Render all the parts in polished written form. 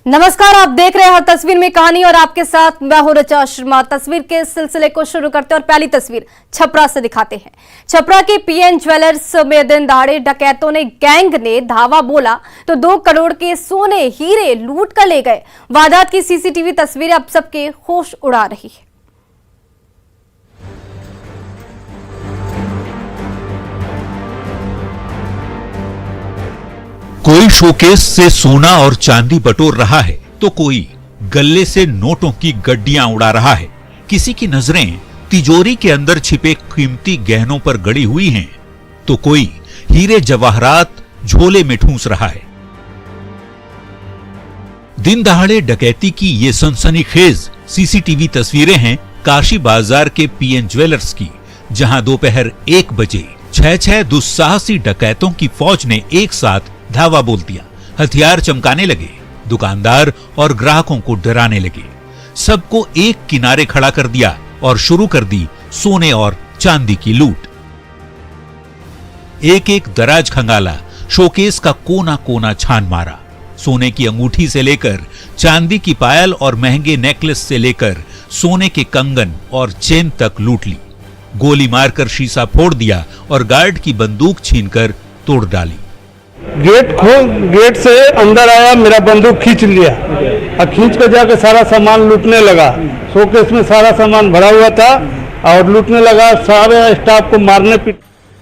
नमस्कार, आप देख रहे हैं तस्वीर में कहानी और आपके साथ मैं हूं ऋचा शर्मा। तस्वीर के सिलसिले को शुरू करते हैं और पहली तस्वीर छपरा से दिखाते हैं। छपरा के पीएन ज्वेलर्स में दिन दहाड़े डकैतों ने गैंग ने धावा बोला तो 2 करोड़ के सोने हीरे लूट कर ले गए। वारदात की सीसीटीवी तस्वीरें अब सबके होश उड़ा रही है। कोई शोकेस से सोना और चांदी बटोर रहा है तो कोई गल्ले से नोटों की गड्डियां उड़ा रहा है। किसी की नजरें तिजोरी के अंदर छिपे कीमती गहनों पर गड़ी हुई हैं तो कोई हीरे जवाहरात झोले में ठूंस रहा है। दिन दहाड़े डकैती की ये सनसनीखेज सीसीटीवी तस्वीरें हैं काशी बाजार के पीएन ज्वेलर्स की, जहां दोपहर 1 बजे 6 दुस्साहसी डकैतों की फौज ने एक साथ धावा बोल दिया। हथियार चमकाने लगे, दुकानदार और ग्राहकों को डराने लगे। सबको एक किनारे खड़ा कर दिया और शुरू कर दी सोने और चांदी की लूट। एक एक दराज खंगाला, शोकेस का कोना कोना छान मारा। सोने की अंगूठी से लेकर चांदी की पायल और महंगे नेकलेस से लेकर सोने के कंगन और चेन तक लूट ली। गोली मारकर शीशा फोड़ दिया और गार्ड की बंदूक छीनकर तोड़ डाली। गेट से अंदर आया, मेरा बंदूक खींच लिया और खींच कर जाकर सारा सामान लूटने लगा। शोकेस में सारा सामान भरा हुआ था और लूटने लगा, सारे स्टाफ को मारने पीट।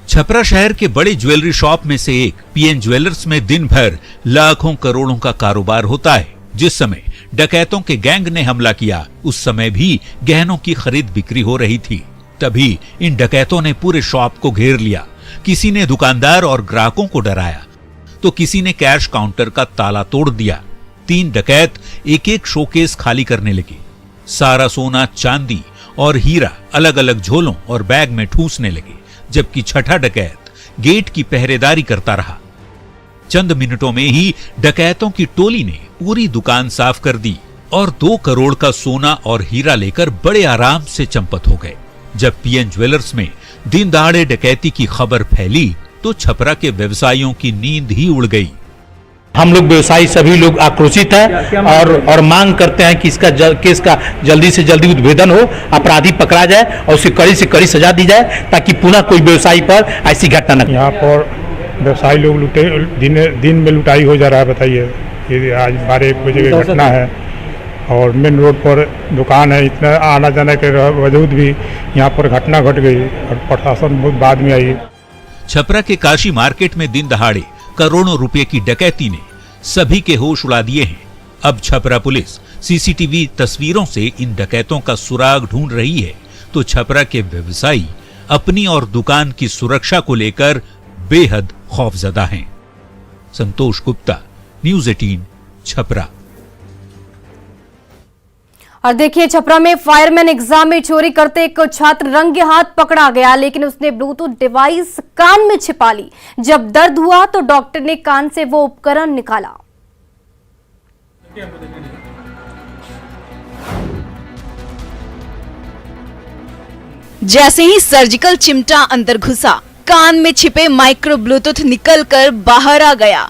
छपरा शहर के बड़े ज्वेलरी शॉप में से एक पीएन ज्वेलर्स में दिन भर लाखों करोड़ों का कारोबार होता है। जिस समय डकैतों के गैंग ने हमला किया उस समय भी गहनों की खरीद बिक्री हो रही थी। तभी इन डकैतों ने पूरे शॉप को घेर लिया। किसी ने दुकानदार और ग्राहकों को डराया तो किसी ने कैश काउंटर का ताला तोड़ दिया। 3 डकैत एक एक शोकेस खाली करने लगे। सारा सोना, चांदी और हीरा अलग अलग झोलों और बैग में ठूंसने लगे, जबकि छठा डकैत गेट की पहरेदारी करता रहा। चंद मिनटों में ही डकैतों की टोली ने पूरी दुकान साफ कर दी और 2 करोड़ का सोना और हीरा लेकर बड़े आराम से चंपत हो गए। जब पीएन ज्वेलर्स में दिन दहाड़े डकैती की खबर फैली तो छपरा के व्यवसायियों की नींद ही उड़ गई। हम लोग व्यवसायी सभी लोग आक्रोशित हैं और मांग करते हैं कि इसका केस का जल्दी से जल्दी उद्भेदन हो, अपराधी पकड़ा जाए और उसे कड़ी से कड़ी सजा दी जाए ताकि पुनः कोई व्यवसायी पर ऐसी घटना न। यहाँ पर व्यवसायी लोग लूटे, दिन में लुटाई हो जा रहा है। बताइए, ये आज 12-1 बजे की घटना है और मेन रोड पर दुकान है। इतना आना जाने के बावजूद भी यहाँ पर घटना घट गई और प्रशासन बहुत बाद में आई। छपरा के काशी मार्केट में दिन दहाड़े करोड़ों रुपए की डकैती ने सभी के होश उड़ा दिए हैं। अब छपरा पुलिस सीसीटीवी तस्वीरों से इन डकैतों का सुराग ढूंढ रही है तो छपरा के व्यवसायी अपनी और दुकान की सुरक्षा को लेकर बेहद खौफजदा हैं। संतोष गुप्ता, न्यूज़ 18, छपरा। और देखिए, छपरा में फायरमैन एग्जाम में चोरी करते एक छात्र रंगे हाथ पकड़ा गया, लेकिन उसने ब्लूटूथ डिवाइस कान में छिपा ली। जब दर्द हुआ तो डॉक्टर ने कान से वो उपकरण निकाला। जैसे ही सर्जिकल चिमटा अंदर घुसा, कान में छिपे माइक्रो ब्लूटूथ निकलकर बाहर आ गया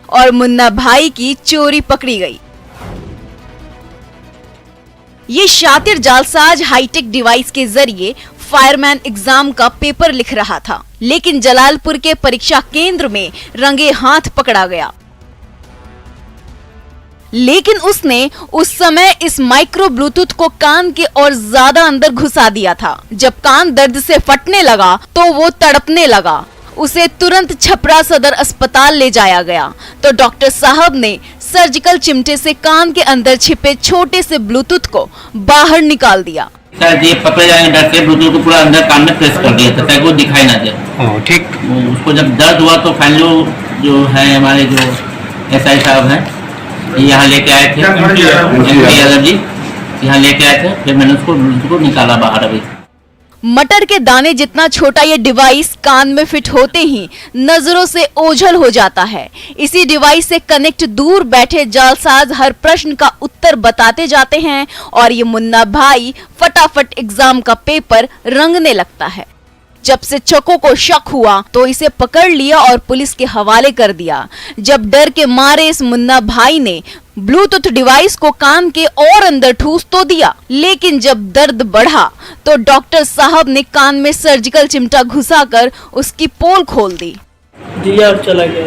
और मुन्ना भाई की चोरी पकड़ी गई। ये शातिर जालसाज हाईटेक डिवाइस के जरिए फायरमैन एग्जाम का पेपर लिख रहा था, लेकिन जलालपुर के परीक्षा केंद्र में रंगे हाथ पकड़ा गया। लेकिन उसने उस समय इस माइक्रो ब्लूटूथ को कान के और ज्यादा अंदर घुसा दिया था। जब कान दर्द से फटने लगा तो वो तड़पने लगा। उसे तुरंत छपरा सदर अस्पताल ले जाया गया तो डॉक्टर साहब ने सर्जिकल चिमटे से कान के अंदर छिपे छोटे से ब्लूटूथ को बाहर निकाल दिया। सर, ये पकड़े जाने डर से ब्लूटूथ को पूरा अंदर कान में प्रेस कर दिया था ताकि वो दिखाई ना दे। ठीक। उसको जब दर्द हुआ तो फाइनली जो है हमारे जो एसआई साहब हैं यहाँ लेके आए थे, जी यहाँ लेके आए थे। फिर मैंने उसको ब्लूटूथ को निकाला बाहर। अभी मटर के दाने जितना छोटा ये डिवाइस कान में फिट होते ही नजरों से ओझल हो जाता है। इसी डिवाइस से कनेक्ट दूर बैठे जालसाज हर प्रश्न का उत्तर बताते जाते हैं और ये मुन्ना भाई फटाफट एग्जाम का पेपर रंगने लगता है। जब से चको को शक हुआ तो इसे पकड़ लिया और पुलिस के हवाले कर दिया। जब डर के मारे इस मुन्ना भाई ने ब्लूटूथ डिवाइस को कान के और अंदर ठूस तो दिया, लेकिन जब दर्द बढ़ा तो डॉक्टर साहब ने कान में सर्जिकल चिमटा घुसाकर उसकी पोल खोल दी। दिया और चला गया।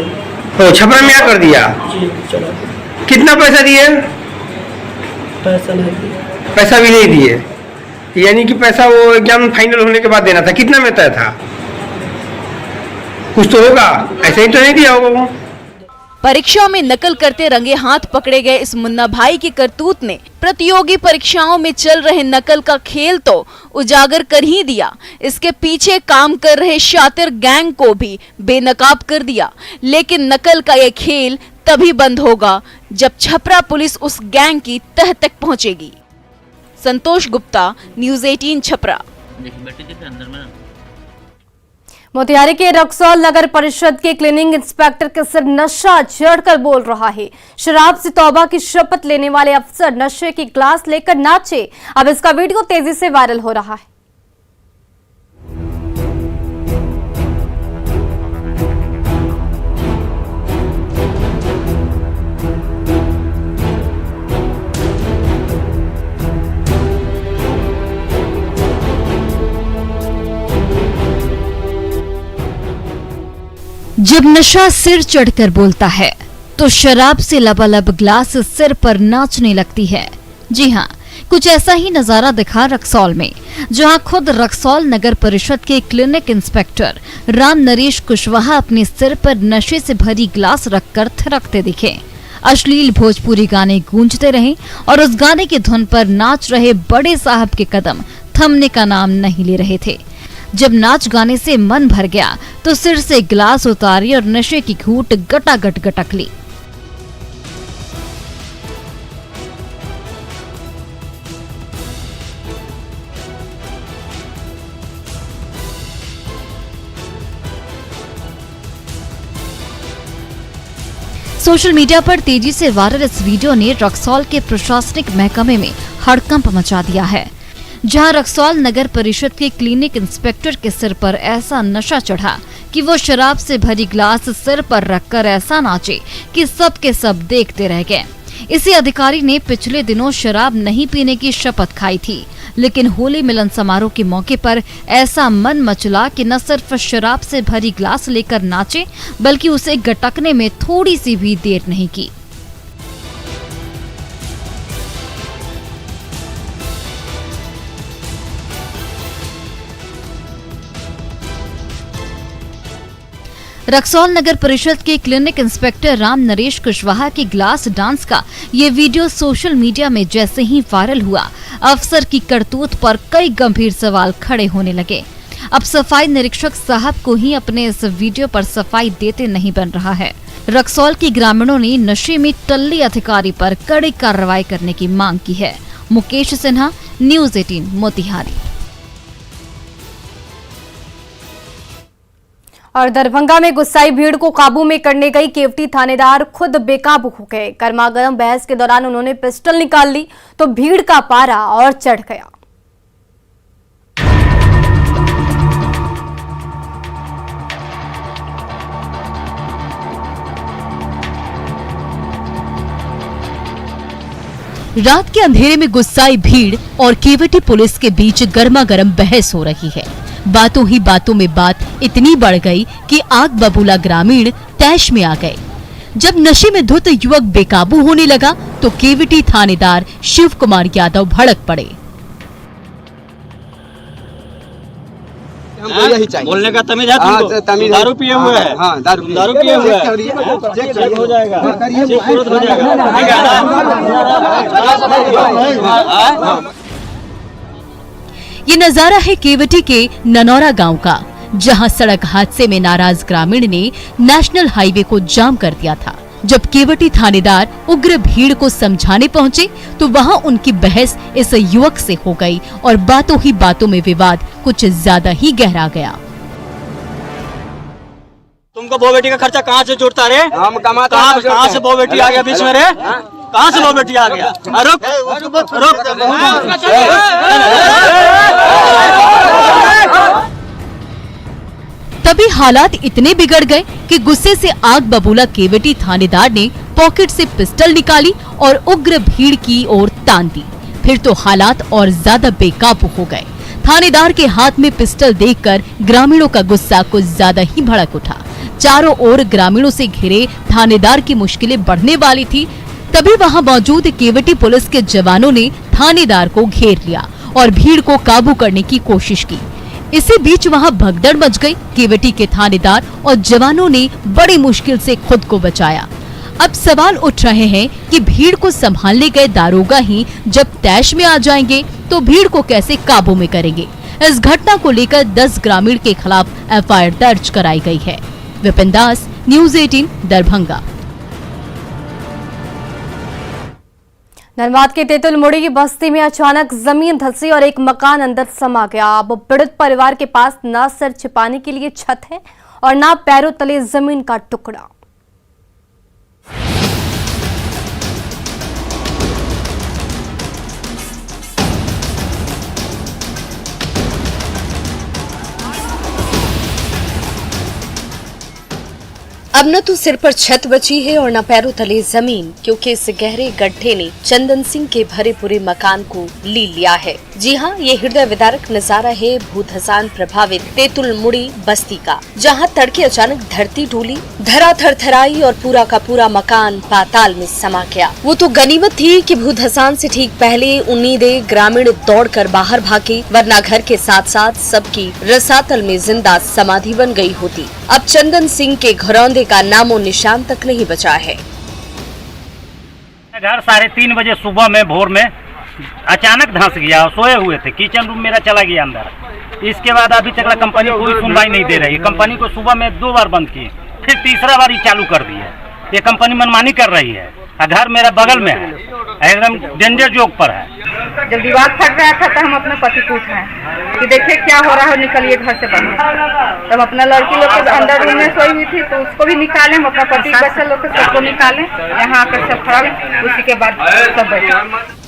तो छपरा में क्या कर दिया? जी चला गया। कितना पैसा दिए? पैसा नहीं दिया। पैसा भी नहीं दिए, यानी कि पैसा वो एग्जाम फाइनल होने के बाद देना था। कितना में तय था? कुछ तो होगा, ऐसे ही तो नहीं दिया होगा वो। परीक्षा में नकल करते रंगे हाथ पकड़े गए इस मुन्ना भाई की करतूत ने प्रतियोगी परीक्षाओं में चल रहे नकल का खेल तो उजागर कर ही दिया। इसके पीछे काम कर रहे शातिर गैंग को भी बेनकाब कर दिया। लेकिन नकल का ये खेल तभी बंद होगा जब छपरा पुलिस उस गैंग की तह तक पहुंचेगी। संतोष गुप्ता, न्यूज़ 18 छपरा। मोतिहारी के रक्सौल नगर परिषद के क्लीनिंग इंस्पेक्टर के सिर नशा चढ़कर बोल रहा है। शराब से तौबा की शपथ लेने वाले अफसर नशे की ग्लास लेकर नाचे। अब इसका वीडियो तेजी से वायरल हो रहा है। जब नशा सिर चढ़कर बोलता है तो शराब से लबालब ग्लास सिर पर नाचने लगती है। जी हाँ, कुछ ऐसा ही नजारा दिखा रक्सौल में, जहां खुद रक्सौल नगर परिषद के क्लिनिक इंस्पेक्टर राम नरेश कुशवाहा अपने सिर पर नशे से भरी ग्लास रखकर थिरकते दिखे। अश्लील भोजपुरी गाने गूंजते रहे और उस गाने की धुन पर नाच रहे बड़े साहब के कदम थमने का नाम नहीं ले रहे थे। जब नाच गाने से मन भर गया तो सिर से ग्लास उतारी और नशे की घूंट गटागट गटक ली। सोशल मीडिया पर तेजी से वायरल इस वीडियो ने रक्सौल के प्रशासनिक महकमे में हड़कंप मचा दिया है, जहां रक्सौल नगर परिषद के क्लिनिक इंस्पेक्टर के सिर पर ऐसा नशा चढ़ा कि वो शराब से भरी ग्लास सिर पर रखकर ऐसा नाचे कि सब के सब देखते रह गए। इसी अधिकारी ने पिछले दिनों शराब नहीं पीने की शपथ खाई थी, लेकिन होली मिलन समारोह के मौके पर ऐसा मन मचला कि न सिर्फ शराब से भरी ग्लास लेकर नाचे, बल्कि उसे गटकने में थोड़ी सी भी देर नहीं की। रक्सौल नगर परिषद के क्लिनिक इंस्पेक्टर राम नरेश कुशवाहा की ग्लास डांस का ये वीडियो सोशल मीडिया में जैसे ही वायरल हुआ, अफसर की करतूत पर कई गंभीर सवाल खड़े होने लगे। अब सफाई निरीक्षक साहब को ही अपने इस वीडियो पर सफाई देते नहीं बन रहा है। रक्सौल के ग्रामीणों ने नशे में टल्ली अधिकारी पर कड़ी कार्रवाई करने की मांग की है। मुकेश सिन्हा, न्यूज़ 18 मोतिहारी। और दरभंगा में गुस्साई भीड़ को काबू में करने गई केवटी थानेदार खुद बेकाबू हो गए। गर्मागर्म बहस के दौरान उन्होंने पिस्टल निकाल ली तो भीड़ का पारा और चढ़ गया। रात के अंधेरे में गुस्साई भीड़ और केवटी पुलिस के बीच गर्मागर्म बहस हो रही है। बातों ही बातों में बात इतनी बढ़ गई कि आग बबूला ग्रामीण तैश में आ गए। जब नशे में धुत युवक बेकाबू होने लगा तो केवटी थानेदार शिव कुमार यादव भड़क पड़े। बोलने का तमीज है तुमको? दारू पिए हुए हैं? हाँ, दारू पिए हुए हैं। हो जाएगा, हो जाएगा। ये नजारा है केवटी के ननौरा गांव का, जहां सड़क हादसे में नाराज ग्रामीण ने नेशनल हाईवे को जाम कर दिया था। जब केवटी थानेदार उग्र भीड़ को समझाने पहुंचे तो वहां उनकी बहस इस युवक से हो गई और बातों ही बातों में विवाद कुछ ज्यादा ही गहरा गया। तुमको बो बेटी का खर्चा कहाँ से जुड़ता रे? हम कमाते हैं। कहाँ से बो बेटी आ गया बीच में रे? कहाँ से बो बेटी आ गया? रुक रुक। तभी हालात इतने बिगड़ गए कि गुस्से से आग बबूला केवटी थानेदार ने पॉकेट से पिस्टल निकाली और उग्र भीड़ की ओर तान दी। फिर तो हालात और ज्यादा बेकाबू हो गए। थानेदार के हाथ में पिस्टल देखकर ग्रामीणों का गुस्सा कुछ ज्यादा ही भड़क उठा। चारों ओर ग्रामीणों से घिरे थानेदार की मुश्किलें बढ़ने वाली थी। तभी वहां मौजूद केवटी पुलिस के जवानों ने थानेदार को घेर लिया और भीड़ को काबू करने की कोशिश की। इसी बीच वहां भगदड़ मच गई। केवटी के थानेदार और जवानों ने बड़ी मुश्किल से खुद को बचाया। अब सवाल उठ रहे हैं कि भीड़ को संभालने गए दारोगा ही जब तैश में आ जाएंगे तो भीड़ को कैसे काबू में करेंगे। इस घटना को लेकर 10 ग्रामीण के खिलाफ एफआईआर दर्ज कराई गई है। विपिन दास, न्यूज़ 18 दरभंगा। धनबाद के तेतुल मुड़ी की बस्ती में अचानक जमीन धंसी और एक मकान अंदर समा गया। अब पीड़ित परिवार के पास न सर छिपाने के लिए छत है और न पैरों तले जमीन का टुकड़ा। अब न तो सिर पर छत बची है और न पैरों तले जमीन, क्योंकि इस गहरे गड्ढे ने चंदन सिंह के भरे पूरे मकान को ली लिया है। जी हाँ, ये हृदय विदारक नजारा है भूधसान प्रभावित तेतुल मुड़ी बस्ती का, जहाँ तड़के अचानक धरती डोली, धरा थरथराई और पूरा का पूरा मकान पाताल में समा गया। वो तो गनीमत थी कि भूधसान से ठीक पहले उम्मीदें ग्रामीण दौड़कर बाहर भागे, वरना घर के साथ साथ सबकी रसातल में जिंदा समाधि बन गई होती। अब चंदन सिंह के घरौंदे का नामो निशान तक नहीं बचा है। घर 3:30 बजे सुबह में भोर में अचानक धंस गया। सोए हुए थे, किचन रूम मेरा चला गया अंदर। इसके बाद अभी तक कंपनी कोई सुनवाई नहीं दे रही। कंपनी को सुबह में 2 बार बंद की, फिर तीसरा बार ही चालू कर दी है। ये कंपनी मनमानी कर रही है। घर मेरा बगल में है, एकदम डेंजर जोक पर है। जब विवाद फट रहा था तो हम अपने पति को उठाए कि देखिए क्या हो रहा है, निकलिए घर से बाहर। तब अपना लड़की लोग के अंदर रूम में सोई हुई थी तो उसको भी निकाले, हम अपना पति बच्चा लोग के सबको निकाले, यहाँ आकर सब खड़ा। उसी के बाद सब बैठे।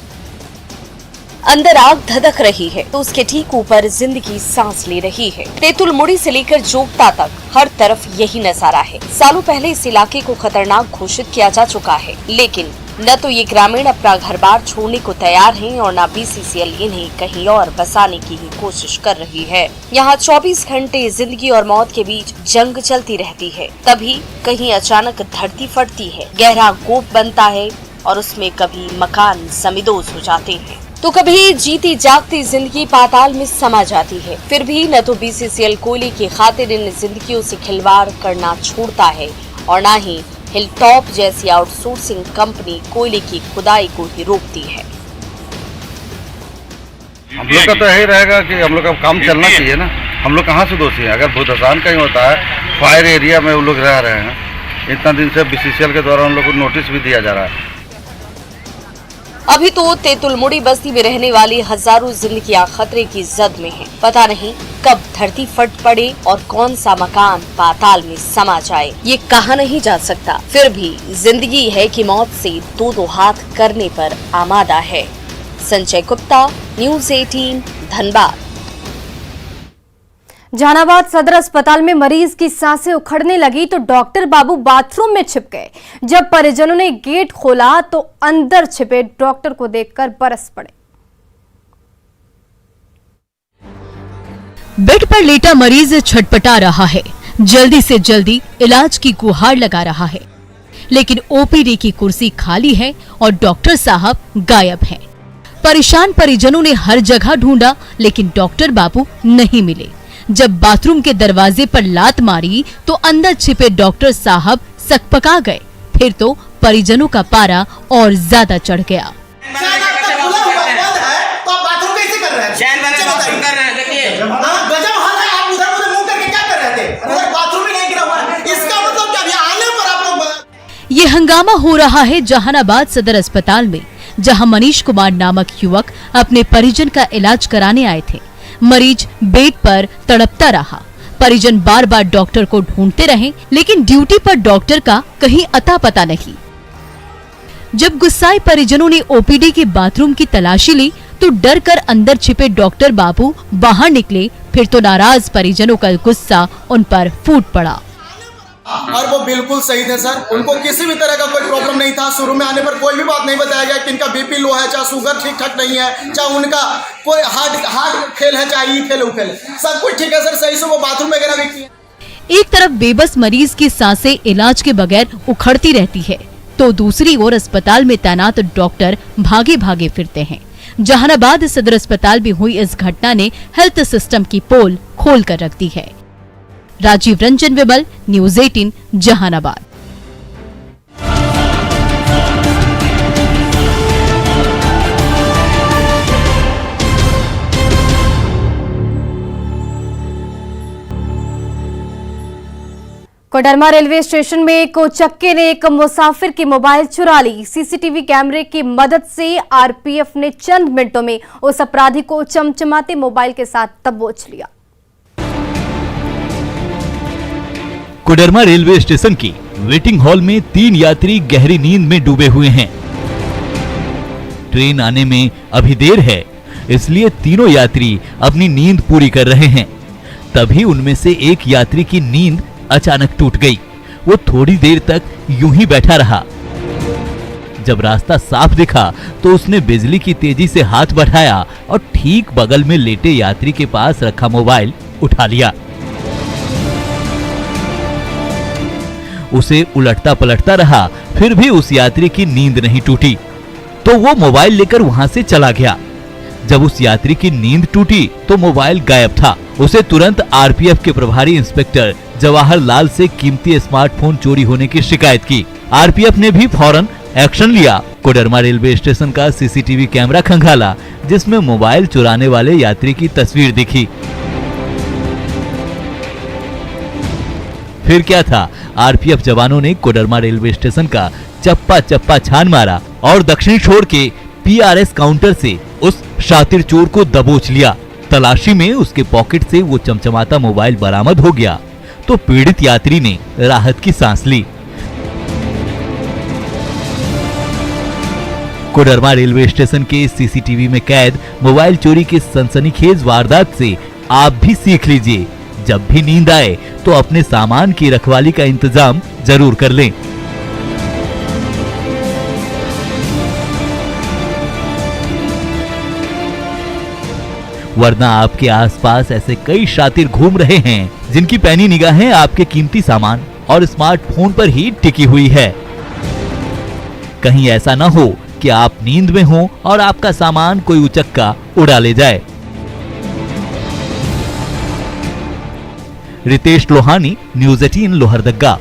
अंदर आग धधक रही है तो उसके ठीक ऊपर जिंदगी सांस ले रही है। तेतुल मुड़ी से लेकर जोगता तक हर तरफ यही नजारा है। सालों पहले इस इलाके को खतरनाक घोषित किया जा चुका है, लेकिन न तो ये ग्रामीण अपना घर बार छोड़ने को तैयार हैं और न बीसीसीएल इन्हें कहीं और बसाने की ही कोशिश कर रही है। यहाँ 24 घंटे जिंदगी और मौत के बीच जंग चलती रहती है। तभी कहीं अचानक धरती फटती है, गहरा गोप बनता है और उसमें कभी मकान समिदोज हो जाते हैं तो कभी जीती जागती जिंदगी पाताल में समा जाती है। फिर भी न तो बीसीसीएल कोयले की खातिर इन जिंदगियों से खिलवाड़ करना छोड़ता है और न ही हिलटॉप जैसी आउटसोर्सिंग कंपनी कोयले की खुदाई को ही रोकती है। हम लोग का तो यही रहेगा कि हम लोग का काम चलना चाहिए ना। हम लोग कहाँ से दोषी हैं? अगर भूधसान कहीं होता है, फायर एरिया में वो लोग रह रहे हैं, इतना दिन से बीसीसीएल के द्वारा उन लोग को नोटिस भी दिया जा रहा है। अभी तो तेतुल मुड़ी बस्ती में रहने वाली हजारों जिंदगियां खतरे की जद में हैं। पता नहीं कब धरती फट पड़े और कौन सा मकान पाताल में समा जाए, ये कहा नहीं जा सकता। फिर भी जिंदगी है कि मौत से दो हाथ करने पर आमादा है। संजय गुप्ता, न्यूज़ 18 धनबाद। जहानाबाद सदर अस्पताल में मरीज की सांसें उखड़ने लगी तो डॉक्टर बाबू बाथरूम में छिप गए। जब परिजनों ने गेट खोला तो अंदर छिपे डॉक्टर को देखकर बरस पड़े। बेड पर लेटा मरीज छटपटा रहा है, जल्दी से जल्दी इलाज की गुहार लगा रहा है, लेकिन ओपीडी की कुर्सी खाली है और डॉक्टर साहब गायब हैं। परेशान परिजनों ने हर जगह ढूंढा, लेकिन डॉक्टर बाबू नहीं मिले। जब बाथरूम के दरवाजे पर लात मारी तो अंदर छिपे डॉक्टर साहब सकपका गए। फिर तो परिजनों का पारा और ज्यादा चढ़ गया। ये हंगामा हो रहा है जहानाबाद सदर अस्पताल में, जहां मनीष कुमार नामक युवक अपने परिजन का इलाज कराने आए थे। मरीज बेड पर तड़पता रहा। परिजन बार बार डॉक्टर को ढूंढते रहे, लेकिन ड्यूटी पर डॉक्टर का कहीं अता पता नहीं। जब गुस्साए परिजनों ने ओपीडी के बाथरूम की तलाशी ली तो डर कर अंदर छिपे डॉक्टर बाबू बाहर निकले फिर तो नाराज परिजनों का गुस्सा उन पर फूट पड़ा। और वो बिल्कुल सही थे सर, उनको किसी भी तरह का कोई प्रॉब्लम नहीं था। शुरू में आने पर कोई भी बात नहीं बताया गया कि इनका बीपी लो है, चाहे शुगर ठीक ठाक नहीं है, चाहे उनका कोई हार्ट फेल है, चाहे ई फेल वो फेल, सब कुछ ठीक है सर। सही से वो बाथरूम वगैरह भी किए। एक तरफ बेबस मरीज की सांसें इलाज के बगैर उखड़ती रहती है, तो दूसरी ओर अस्पताल में तैनात डॉक्टर भागे भागे फिरते हैं। जहानाबाद सदर अस्पताल में हुई इस घटना ने हेल्थ सिस्टम की पोल खोल कर रख दी है। Rajiv Ranjan Vimal, news 18 Jehanabad. Koderma railway station में एक उचक्के ने एक मुसाफिर की मोबाइल चुरा ली। सीसीटीवी कैमरे की मदद से आरपीएफ ने चंद मिनटों में उस अपराधी को चमचमाते मोबाइल के साथ दबोच लिया। कोडरमा रेलवे स्टेशन की वेटिंग हॉल में 3 यात्री गहरी नींद में डूबे हुए हैं। ट्रेन आने में अभी देर है, इसलिए तीनों यात्री अपनी नींद पूरी कर रहे हैं। तभी उनमें से एक यात्री की नींद अचानक टूट गई। वो थोड़ी देर तक यूं ही बैठा रहा। जब रास्ता साफ दिखा तो उसने बिजली की तेजी से हाथ बढ़ाया और ठीक बगल में लेटे यात्री के पास रखा मोबाइल उठा लिया। उसे उलटता पलटता रहा, फिर भी उस यात्री की नींद नहीं टूटी, तो वो मोबाइल लेकर वहां से चला गया। जब उस यात्री की नींद टूटी तो मोबाइल गायब था। उसे तुरंत आरपीएफ के प्रभारी इंस्पेक्टर जवाहरलाल से कीमती स्मार्टफोन चोरी होने की शिकायत की। आरपीएफ ने भी फौरन एक्शन लिया। कोडरमा रेलवे स्टेशन का सीसीटीवी कैमरा खंगाला, जिसमें मोबाइल चुराने वाले यात्री की तस्वीर दिखी। फिर क्या था, आरपीएफ जवानों ने कोडरमा रेलवे स्टेशन का चप्पा चप्पा छान मारा और दक्षिण छोर के पीआरएस काउंटर से उस शातिर चोर को दबोच लिया। तलाशी में उसके पॉकेट से वो चमचमाता मोबाइल बरामद हो गया, तो पीड़ित यात्री ने राहत की सांस ली। कोडरमा रेलवे स्टेशन के सीसीटीवी में कैद मोबाइल चोरी की सनसनीखेज वारदात से आप भी सीख लीजिए। जब भी नींद आए तो अपने सामान की रखवाली का इंतजाम जरूर कर लें। वरना आपके आसपास ऐसे कई शातिर घूम रहे हैं जिनकी पैनी निगाहें आपके कीमती सामान और स्मार्टफोन पर ही टिकी हुई है। कहीं ऐसा ना हो कि आप नींद में हो और आपका सामान कोई उचक्का उड़ा ले जाए। रितेश लोहानी, न्यूज़ 18 लोहरदगा।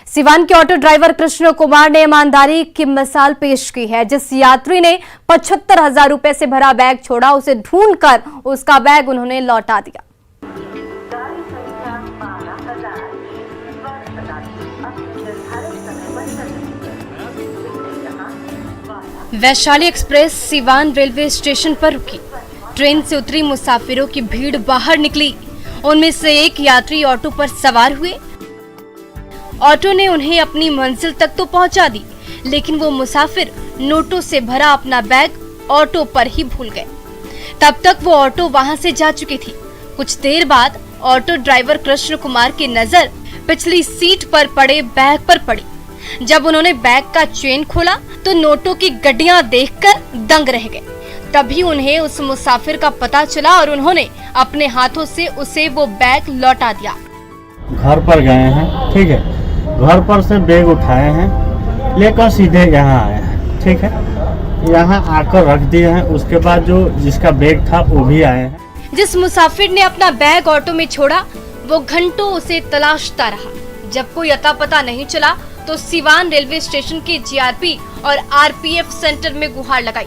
सिवान के ऑटो ड्राइवर कृष्ण कुमार ने ईमानदारी की मिसाल पेश की है। जिस यात्री ने 75,000 रुपए से भरा बैग छोड़ा, उसे ढूंढकर उसका बैग उन्होंने लौटा दिया। Vaishali express Siwan railway station पर रुकी। ट्रेन से उतरी मुसाफिरों की भीड़ बाहर निकली। उनमें से एक यात्री ऑटो पर सवार हुए। ऑटो ने उन्हें अपनी मंजिल तक तो पहुंचा दी, लेकिन वो मुसाफिर नोटों से भरा अपना बैग ऑटो पर ही भूल गए। तब तक वो ऑटो वहां से जा चुकी थी। कुछ देर बाद ऑटो ड्राइवर कृष्ण कुमार की नजर पिछली सीट पर पड़े बैग पर पड़ी। जब उन्होंने बैग का चेन खोला तो नोटों की गड्डियां देखकर दंग रह गए। तभी उन्हें उस मुसाफिर का पता चला और उन्होंने अपने हाथों से उसे वो बैग लौटा दिया। घर पर गए हैं, ठीक है, घर पर से बैग उठाए हैं, लेकर सीधे यहाँ आए हैं, ठीक है, यहाँ आकर रख दिए हैं। उसके बाद जो जिसका बैग था वो भी आए हैं। जिस मुसाफिर ने अपना बैग ऑटो में छोड़ा, वो घंटों उसे तलाशता रहा। जब कोई अता पता नहीं चला तो सिवान रेलवे स्टेशन के जीआरपी और आरपीएफ सेंटर में गुहार लगाई।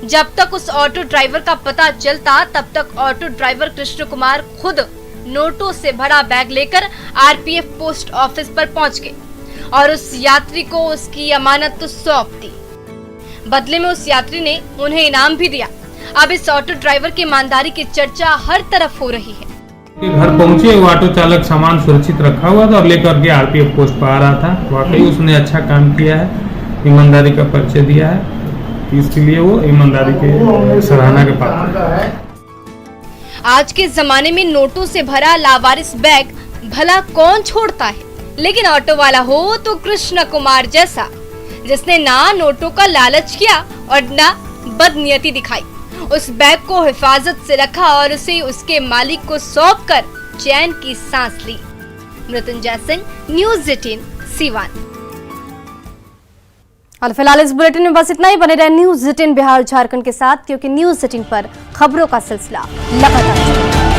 जब तक उस ऑटो ड्राइवर का पता चलता, तब तक ऑटो ड्राइवर कृष्ण कुमार खुद नोटों से भरा बैग लेकर आरपीएफ पोस्ट ऑफिस पर पहुंच गए और उस यात्री को उसकी अमानत तो सौंप दी। बदले में उस यात्री ने उन्हें इनाम भी दिया। अब इस ऑटो ड्राइवर की ईमानदारी की चर्चा हर तरफ हो रही है। घर पहुंचे, वो ऑटो चालक सामान सुरक्षित रखा हुआ था और लेकर के आरपीएफ पोस्ट पर आ रहा था। वाकई उसने अच्छा काम किया है, ईमानदारी का परिचय दिया है तो इसके लिए वो ईमानदारी के सराहना के पात्र है। आज के जमाने में नोटों से भरा लावारिस बैग भला कौन छोड़ता है, लेकिन ऑटो वाला हो तो कृष्ण कुमार जैसा, जिसने ना नोटों का लालच किया और ना बदनीयती दिखाई। उस बैग को हिफाजत से रखा और उसे उसके मालिक को सौंपकर चैन की सांस ली। मृत्युंजय सिंह, न्यूज़ 18 सीवान। और फिलहाल इस बुलेटिन में बस इतना ही। बने रहे न्यूज़ 18 बिहार झारखंड के साथ, क्योंकि न्यूज़ 18 पर खबरों का सिलसिला लगातार